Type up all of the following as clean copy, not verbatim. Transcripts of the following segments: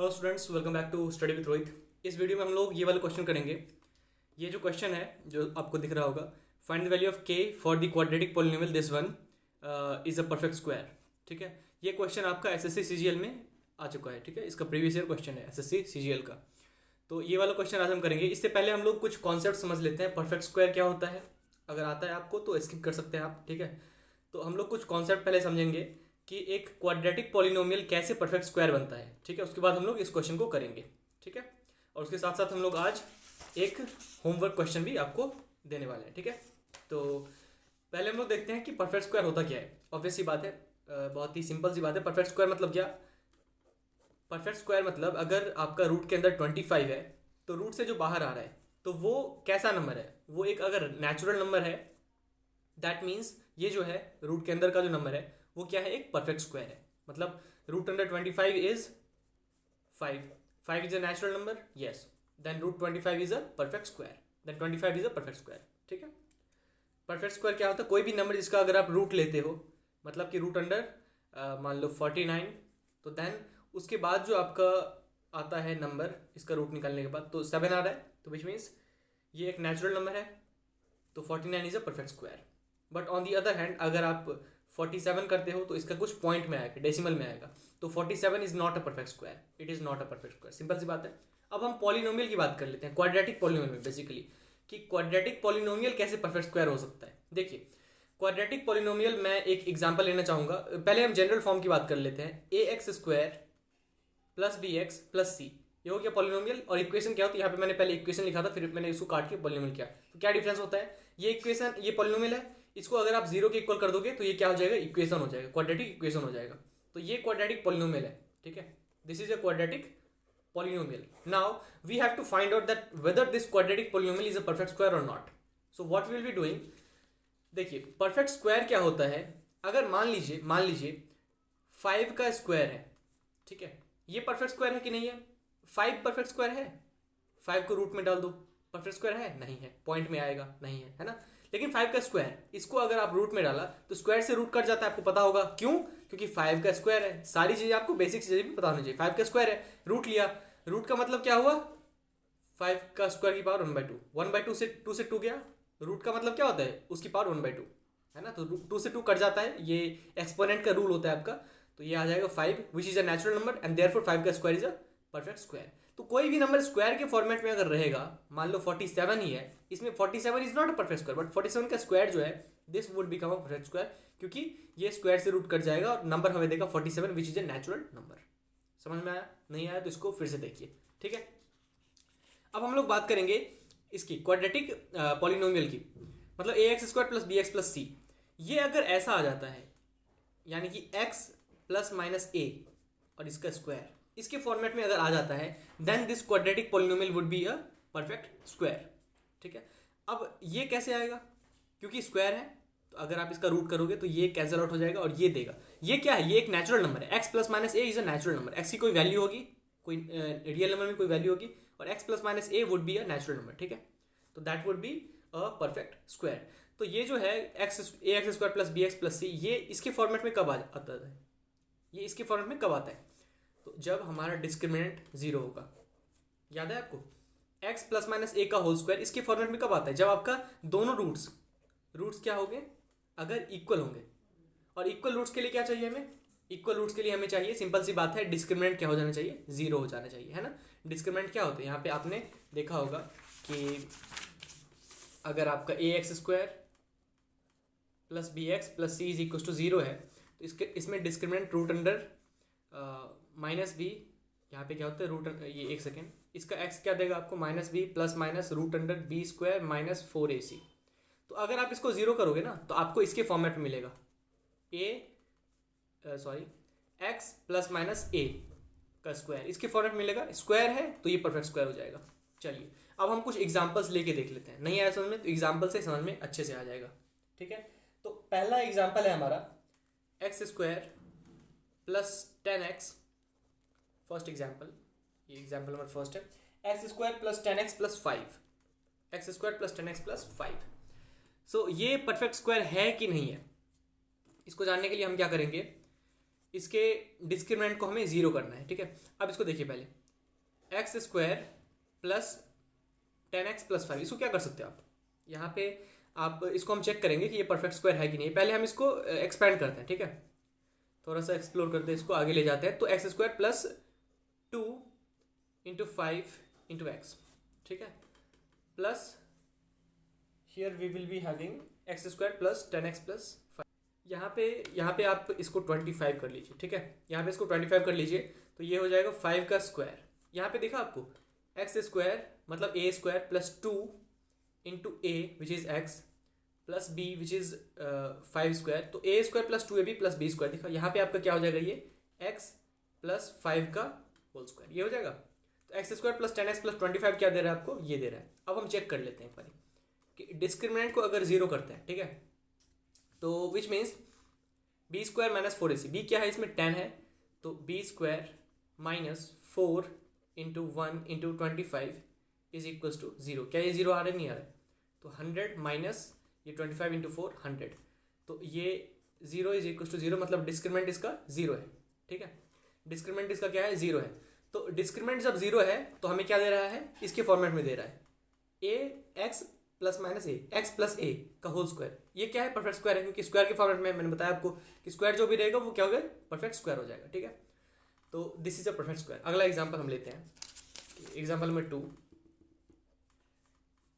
Hello students, welcome back to study with Rohit. इस video में हम लोग ये वाला क्वेश्चन करेंगे। ये जो क्वेश्चन है जो आपको दिख रहा होगा, फाइंड द वैल्यू ऑफ के for the quadratic polynomial this one is a perfect square. ठीक है, ये क्वेश्चन आपका एसएससी सीजीएल में आ चुका है। ठीक है, इसका प्रीवियस ईयर क्वेश्चन है एसएससी सीजीएल का। तो ये वाला क्वेश्चन आज हम करेंगे। इससे पहले हम लोग कुछ कॉन्सेप्ट समझ लेते हैं। परफेक्ट स्क्वायर क्या होता है, अगर आता है आपको तो स्किप कर सकते हैं आप। ठीक है, तो हम लोग कुछ कॉन्सेप्ट पहले समझेंगे कि एक क्वाड्रेटिक पॉलिनोमियल कैसे परफेक्ट स्क्वायर बनता है। ठीक है, उसके बाद हम लोग इस क्वेश्चन को करेंगे। ठीक है, और उसके साथ साथ हम लोग आज एक होमवर्क क्वेश्चन भी आपको देने वाले हैं। ठीक है, तो पहले हम लोग देखते हैं कि परफेक्ट स्क्वायर होता क्या है। ऑब्वियस सी बात है, बहुत ही सिंपल सी बात है। परफेक्ट स्क्वायर मतलब क्या? परफेक्ट स्क्वायर मतलब अगर आपका रूट के अंदर 25 है तो रूट से जो बाहर आ रहा है तो वो कैसा नंबर है? वो एक अगर नेचुरल नंबर है, दैट मीन्स ये जो है रूट के अंदर का जो नंबर है वो क्या है? एक परफेक्ट स्क्वायर है। मतलब root under 25 is 5। 5 is a natural number, yes, then root 25 is a perfect square, then 25 is a perfect square. ठीक है, परफेक्ट स्क्वायर क्या होता है? कोई भी नंबर जिसका अगर आप रूट लेते हो, मतलब कि रूट अंडर मान लो 49, तो देन उसके बाद जो आपका आता है नंबर, इसका रूट निकालने के बाद तो 7 आ रहा है, तो विच मीन्स ये एक नेचुरल नंबर है, तो 49 is a perfect square. But on the other hand अगर आप 47 करते हो तो इसका कुछ पॉइंट में आएगा, डेसिमल में आएगा, तो 47 is not a perfect square, it is not a perfect square. Simple सी बात है। अब हम पॉलिनोमियल की बात कर लेते हैं, क्वाड्रेटिक पॉलिनोमियल बेसिकली, कि क्वाड्रेटिक पॉलिनोमियल कैसे परफेक्ट स्क्वायर हो सकता है। देखिए, क्वाड्रेटिक पॉलिनोमियल मैं एक एग्जांपल लेना चाहूंगा। पहले हम जनरल फॉर्म की बात कर लेते हैं। A X square plus B X plus C, ये हो गया पॉलिनोमियल। और इक्वेशन क्या होती है? यहाँ पे मैंने पहले इक्वेशन लिखा था, फिर मैंने इसको काट के पॉलिनोमियल किया। तो क्या डिफरेंस होता है? ये इक्वेशन, ये पॉलिनोमियल है, इसको अगर आप जीरो के इक्वल कर दोगे तो ये क्या हो जाएगा? इक्वेशन हो जाएगा, क्वाड्रेटिक इक्वेशन हो जाएगा। तो ये क्वाड्रेटिक पॉलिनोमियल है। ठीक है, this is a quadratic polynomial. Now we have to find out that whether this quadratic polynomial is a perfect square or not. So what we will be doing, देखिए perfect square क्या होता है? अगर मान लीजिए 5 का स्क्वायर है, ठीक है, ये परफेक्ट स्क्वायर है कि नहीं है? 5 परफेक्ट स्क्वायर है, 5 को रूट में डाल दो, परफेक्ट स्क्वायर है? नहीं है, पॉइंट में आएगा, नहीं है, है ना। लेकिन 5 का स्क्वायर, इसको अगर आप रूट में डाला तो स्क्वायर से रूट कट जाता है, आपको पता होगा क्यों? क्योंकि 5 का स्क्वायर है। सारी चीजें आपको, बेसिक चीजें भी पता होनी चाहिए। 5 का स्क्वायर है, रूट लिया, रूट का मतलब क्या हुआ? 5 का स्क्वायर की पावर 1/2, 1/2 से 2 से 2 गया। रूट का मतलब क्या होता है? उसकी पावर 1/2, है ना। तो 2 से 2 कट जाता है, ये एक्सपोनेंट का रूल होता है आपका। तो ये आ जाएगा 5 which is a natural number and therefore 5 का square is a perfect square. तो कोई भी नंबर स्क्वायर के फॉर्मेट में अगर रहेगा, मान लो 47 ही है, इसमें 47 is not a perfect square, but 47 का स्क्वायर जो है this would become a perfect square, क्योंकि ये स्क्वायर से रूट कट जाएगा और नंबर हमें देगा 47 which is a natural number. समझ में आया? नहीं आया तो इसको फिर से देखिए। ठीक है, अब हम लोग बात करेंगे इसकी क्वाड्रेटिक पॉलिनोमियल की, मतलब A X square plus B X plus C. ये अगर ऐसा आ जाता है, यानी कि एक्स प्लस माइनस ए और इसका स्क्वायर, इसके फॉर्मेट में अगर आ जाता है, then this quadratic polynomial would be a perfect square. ठीक है, अब ये कैसे आएगा? क्योंकि स्क्वायर है, तो अगर आप इसका रूट करोगे तो ये कैंसिल आउट हो जाएगा और ये देगा। ये क्या है? ये एक नेचुरल नंबर है। X plus minus A is a natural number. X की कोई वैल्यू होगी, कोई रियल नंबर में कोई वैल्यू होगी, और X plus minus A would be a natural number. ठीक है, तो that would be a perfect square. तो ये जो है X, A X square plus B X plus C, ये इसके फॉर्मेट में कब आता है? ये इसके फॉर्मेट में कब आता है? तो जब हमारा डिस्क्रिमिनेंट जीरो होगा। याद है आपको? एक्स प्लस माइनस ए का होल स्क्वायर इसके फॉर्मेट में कब आता है? जब आपका दोनों रूट्स क्या होंगे? अगर इक्वल होंगे। और इक्वल रूट्स के लिए क्या चाहिए हमें? इक्वल रूट्स के लिए हमें चाहिए, सिंपल सी बात है, डिस्क्रिमिनेंट क्या हो जाना चाहिए? जीरो हो जाना चाहिए, है ना। डिस्क्रिमिनेंट क्या होते हैं? यहाँ पे आपने देखा होगा कि अगर आपका A X square plus B X plus C is equal to zero है, तो इसमें discriminant root under minus B, यहाँ पे क्या होता है? रूट, ये एक सेकेंड, इसका एक्स क्या देगा आपको? Minus b plus minus root under b square minus 4ac। तो अगर आप इसको जीरो करोगे ना तो आपको इसके फॉर्मेट में मिलेगा एक्स प्लस माइनस ए का स्क्वायर, इसके फॉर्मेट मिलेगा। स्क्वायर है तो ये परफेक्ट स्क्वायर हो जाएगा। चलिए, अब हम कुछ एग्जांपल्स लेके देख लेते हैं। नहीं आया समझ में तो एग्जांपल से समझ में अच्छे से आ जाएगा। ठीक है, तो पहला एग्जांपल है हमारा x square plus 10x। First example, ये एग्जांपल नंबर फर्स्ट है, x square plus 10x plus 5, x square plus 10x plus 5। सो ये परफेक्ट स्क्वायर है कि नहीं है, इसको जानने के लिए हम क्या करेंगे? इसके डिस्क्रिमिनेंट को हमें 0 करना है, ठीक है। अब इसको देखिए पहले, x square plus 10x plus 5, इसको क्या कर सकते हो आप, यहाँ पे आप इसको हम चेक करेंगे कि ये परफेक्ट स्क्वायर है कि नहीं। पहले हम इसको एक्सपैंड करते हैं, ठीक है, थोड़ा सा एक्सप्लोर करते हैं, इसको आगे ले जाते हैं। तो x square plus 2 into 5 into x, ठीक है, plus here we will be having x square plus 10x plus 5। यहाँ पे आप इसको 25 कर लीजिए, ठीक है, यहाँ पे इसको 25 कर लीजिए, तो ये हो जाएगा 5 का स्क्वायर। यहाँ पे देखा आपको, एक्स स्क्वायर मतलब A square plus 2 into A which is X plus B which is 5 square, तो A square plus 2ab plus B square. देखा यहाँ पे आपका क्या हो जाएगा, ये एक्स प्लस 5 का होल स्क्वायर, ये हो जाएगा। तो x square plus 10x plus 25 क्या दे रहा है आपको, ये दे रहा है। अब हम चेक कर लेते हैं एक बार कि डिस्क्रिमिनेंट को अगर 0 करते हैं, ठीक है, तो which means b square minus 4ac, b क्या है इसमें 10 है, तो b square minus 4 into 1 into 25 is equals to 0। क्या ये 0 आ रहा है, नहीं आ रहा है, तो 100 माइनस ये 25 इंटू 4 100, तो ये 0 इज इक्वल्स टू 0, मतलब डिस्क्रिमिनेंट इसका 0 है, ठीक है, डिस्क्रिमिनेंट इसका क्या है, 0 है। तो डिस्क्रिमिनेंट जब 0 है तो हमें क्या दे रहा है, इसके फॉर्मेट में दे रहा है ए एक्स प्लस माइनस ए, एक्स प्लस ए का होल स्क्वायर। ये क्या है, परफेक्ट स्क्वायर है, क्योंकि स्क्वायर के फॉर्मेट में मैंने बताया आपको कि स्क्वायर जो भी रहेगा वो क्या होगा, परफेक्ट स्क्वायर हो जाएगा, ठीक है। तो this is a perfect square. अगला एग्जांपल हम लेते हैं, एग्जांपल नंबर 2।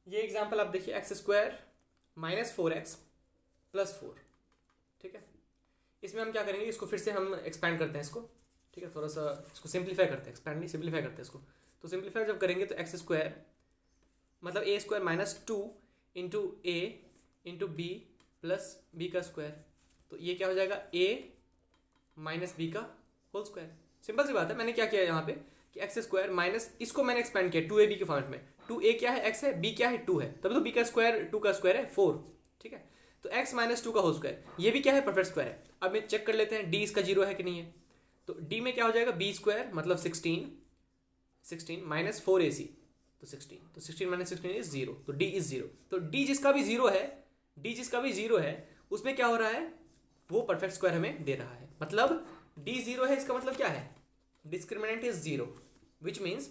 ये एग्जांपल आप देखिए, x square minus 4x plus 4, ठीक है। इसमें हम क्या करेंगे, इसको फिर से हम एक्सपैंड करते हैं इसको, ठीक है, थोड़ा सा इसको सिंप्लीफाई करते हैं, एक्सपैंड नहीं सिंप्लीफाई करते हैं इसको। तो सिंप्लीफाई जब करेंगे तो एक्स स्क्वायर मतलब A square minus 2 into A into B plus B का स्क्वायर, तो ये क्या हो जाएगा, ए माइनस बी का होल स्क्वायर। सिंपल सी बात है, मैंने क्या किया यहाँ पे कि एक्स स्क्वायर माइनस, इसको मैंने एक्सपैंड किया 2ab के फॉर्मेट में। 2a क्या है, x है, b क्या है, 2 है, तभी तो b का स्क्वायर 2 का स्क्वायर है 4, ठीक है। तो x माइनस 2 का होल स्क्वायर, ये भी क्या है, परफेक्ट स्क्वायर है। अब मैं चेक कर लेते हैं d इसका 0 है कि नहीं है, तो d में क्या हो जाएगा, b स्क्वायर मतलब 16 माइनस 4ac, तो 16 माइनस 16 इज 0, तो d इज 0। तो d जिसका भी 0 है उसमें क्या हो रहा है, वो परफेक्ट स्क्वायर हमें दे रहा है। मतलब d 0 है, इसका मतलब क्या है, discriminant is 0, which means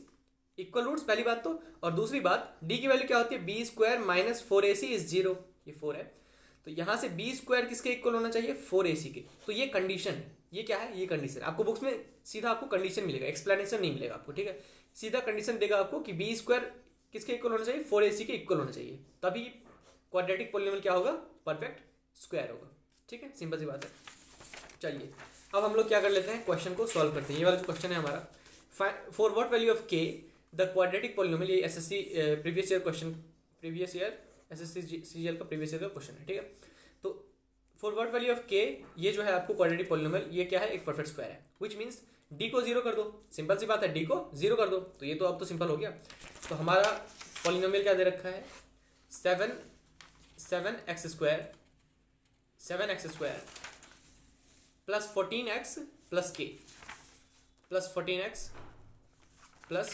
equal roots, पहली बात तो, और दूसरी बात d की वैल्यू क्या होती है, B square minus 4ac is 0, ये 4 है, तो यहाँ से बी स्क्वायर किसके इक्वल होना चाहिए, 4ac के। तो ये कंडीशन है, ये क्या है, ये कंडीशन। आपको बुक्स में सीधा आपको कंडीशन मिलेगा, एक्सप्लेनेशन नहीं मिलेगा आपको, ठीक है, सीधा कंडीशन देगा आपको कि बी स्क्वायर किसके इक्वल होना चाहिए, 4ac के इक्वल होना चाहिए, तभी क्वाड्रेटिक पॉलिनोमियल क्या होगा, परफेक्ट स्क्वायर होगा, ठीक है, सिंपल सी बात है। चलिए अब हम लोग क्या कर लेते हैं, क्वेश्चन को सॉल्व करते हैं। ये वाला जो क्वेश्चन है हमारा, फॉर व्हाट वैल्यू ऑफ के द क्वाड्रेटिक पॉलिनोमियल, ये SSC previous year SSC CGL का प्रीवियस ईयर का क्वेश्चन है, ठीक है। तो फॉर व्हाट वैल्यू ऑफ के, ये जो है आपको क्वाड्रेटिक पॉलिनोमियल, ये क्या है, एक परफेक्ट स्क्वायर है, व्हिच मींस डी को 0 कर दो, सिंपल सी बात है, डी को 0 कर दो, तो ये तो अब तो सिंपल हो गया। तो हमारा पॉलिनोमियल क्या दे रखा है, 7x square plus 14x plus k plus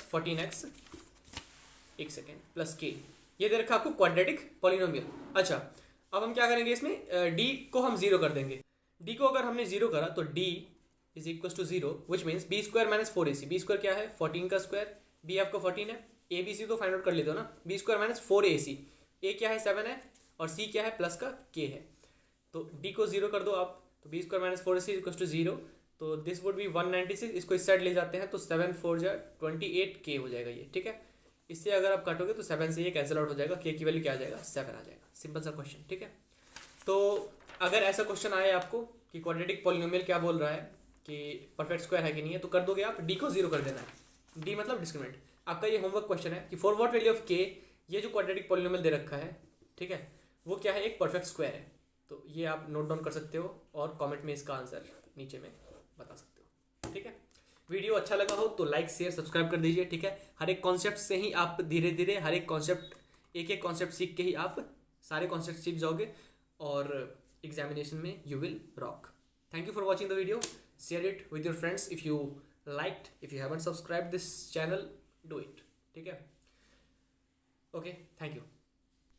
14x एक सेकेंड प्लस k, ये दे रखा आपको क्वाड्रेटिक पॉलिनोमियल। अच्छा, अब हम क्या करेंगे, इसमें d को हम 0 कर देंगे। d को अगर हमने 0 करा तो d is equal to 0, which means b square minus 4ac, b square क्या है, 14 का स्क्वायर, बी आपका 14 है, ए बी सी तो फाइंड आउट कर लेते हो ना, बी स्क्वायर माइनस 4ac, ए क्या है 7 है, और सी क्या है प्लस का k है, तो d को 0 कर दो आप, तो b square minus 4ac equal to 0, तो दिस वुड बी 196, इसको इस साइड ले जाते हैं तो 7 4 जा 28k हो जाएगा ये, ठीक है। इससे अगर आप काटोगे तो 7 से ये कैंसिल आउट हो जाएगा, k की वैल्यू क्या आ जाएगा, 7 आ जाएगा, सिंपल सा क्वेश्चन, ठीक है। तो अगर ऐसा क्वेश्चन आए आपको कि क्वाड्रेटिक पॉलिनोमियल क्या बोल रहा है कि परफेक्ट स्क्वायर है कि नहीं है, तो कर दोगे आप, डी को 0 कर देना है, डी मतलब डिस्क्रिमिनेंट। आपका ये होमवर्क क्वेश्चन है कि फॉर व्हाट वैल्यू ऑफ के, ये जो क्वाड्रेटिक पॉलिनोमियल दे रखा है, ठीक है, वो क्या है, एक परफेक्ट स्क्वायर है। तो ये आप नोट डाउन कर सकते हो और कमेंट में इसका आंसर नीचे में बता सकते हो, ठीक है। वीडियो अच्छा लगा हो तो लाइक शेयर सब्सक्राइब कर दीजिए, ठीक है। हर एक कॉन्सेप्ट से ही आप धीरे धीरे हर एक कॉन्सेप्ट, एक एक कॉन्सेप्ट सीख के ही आप सारे कॉन्सेप्ट सीख जाओगे और एग्जामिनेशन में you will rock. Thank you for watching the video, share it with your friends if you liked, if you haven't subscribe this channel, do it, ठीक है। Okay, thank you.